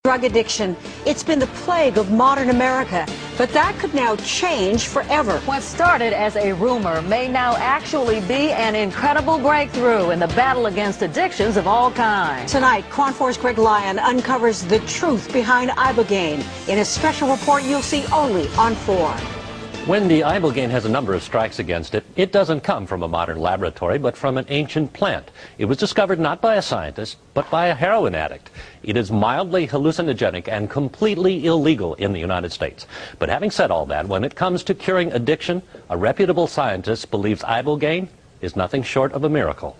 Drug addiction, it's been the plague of modern America, but that could now change forever. What started as a rumor may now actually be an incredible breakthrough in the battle against addictions of all kinds. Tonight, KRON 4's Greg Lyon uncovers the truth behind ibogaine in a special report you'll see only on 4. When the ibogaine has a number of strikes against it, it doesn't come from a modern laboratory, but from an ancient plant. It was discovered not by a scientist, but by a heroin addict. It is mildly hallucinogenic and completely illegal in the United States. But having said all that, when it comes to curing addiction, a reputable scientist believes ibogaine is nothing short of a miracle.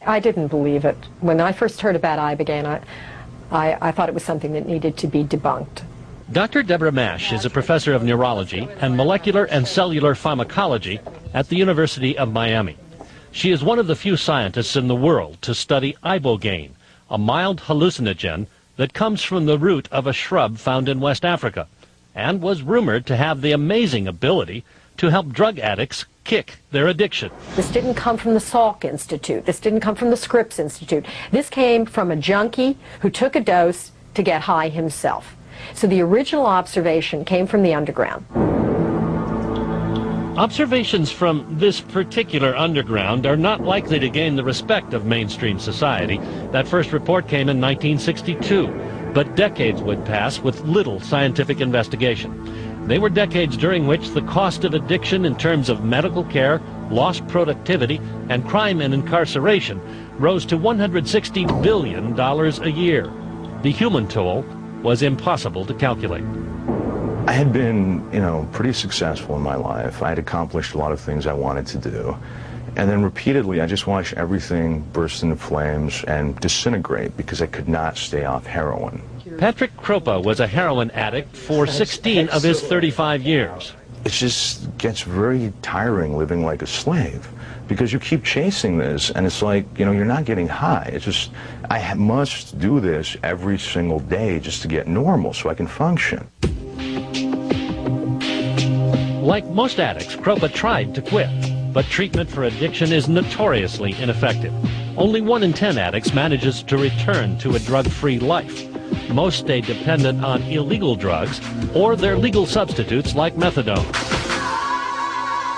I didn't believe it. When I first heard about ibogaine, I thought it was something that needed to be debunked. Dr. Deborah Mash is a professor of neurology and molecular and cellular pharmacology at the University of Miami. She is one of the few scientists in the world to study ibogaine, a mild hallucinogen that comes from the root of a shrub found in West Africa, and was rumored to have the amazing ability to help drug addicts kick their addiction. This didn't come from the Salk Institute. This didn't come from the Scripps Institute. This came from a junkie who took a dose to get high himself. So the original observation came from the underground. Observations from this particular underground are not likely to gain the respect of mainstream society. That first report came in 1962, but decades would pass with little scientific investigation. They were decades during which the cost of addiction in terms of medical care, lost productivity, and crime and incarceration rose to $160 billion a year. The human toll was impossible to calculate. I had been, pretty successful in my life. I had accomplished a lot of things I wanted to do. And then repeatedly, I just watched everything burst into flames and disintegrate because I could not stay off heroin. Patrick Kropa was a heroin addict for 16 of his 35 years. It just gets very tiring living like a slave because you keep chasing this and it's like, you're not getting high. It's just, I must do this every single day just to get normal so I can function. Like most addicts, Kropa tried to quit, but treatment for addiction is notoriously ineffective. Only 1 in 10 addicts manages to return to a drug-free life. Most stay dependent on illegal drugs or their legal substitutes like methadone.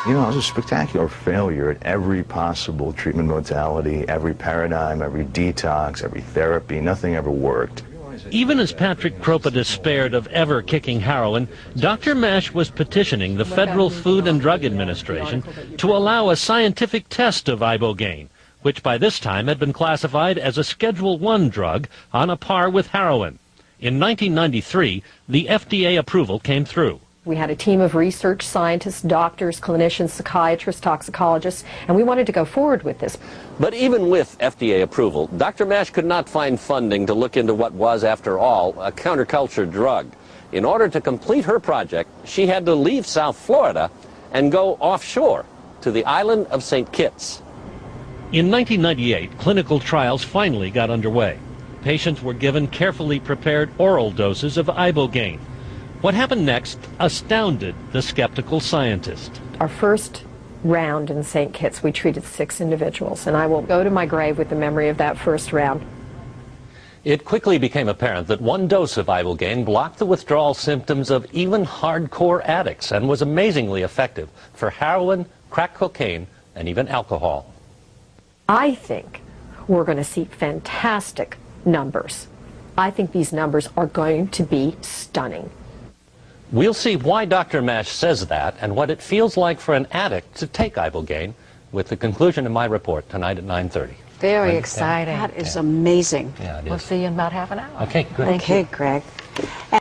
I was a spectacular failure at every possible treatment modality, every paradigm, every detox, every therapy. Nothing ever worked. Even as Patrick Kropa despaired of ever kicking heroin, Dr. Mash was petitioning the Federal Food and Drug Administration to allow a scientific test of ibogaine, which by this time had been classified as a Schedule I drug on a par with heroin. In 1993, the FDA approval came through. We had a team of research scientists, doctors, clinicians, psychiatrists, toxicologists, and we wanted to go forward with this. But even with FDA approval, Dr. Mash could not find funding to look into what was, after all, a counterculture drug. In order to complete her project, she had to leave South Florida and go offshore to the island of St. Kitts. In 1998, clinical trials finally got underway. Patients were given carefully prepared oral doses of ibogaine. What happened next astounded the skeptical scientist. Our first round in St. Kitts, we treated 6 individuals, and I will go to my grave with the memory of that first round. It quickly became apparent that 1 dose of ibogaine blocked the withdrawal symptoms of even hardcore addicts and was amazingly effective for heroin, crack cocaine, and even alcohol. I think we're going to see fantastic numbers. I think these numbers are going to be stunning. We'll see why Dr. Mash says that and what it feels like for an addict to take ibogaine with the conclusion of my report tonight at 9:30. Very exciting. That is amazing. Yeah, it is. We'll see you in about half an hour. Okay, good. Okay, Greg.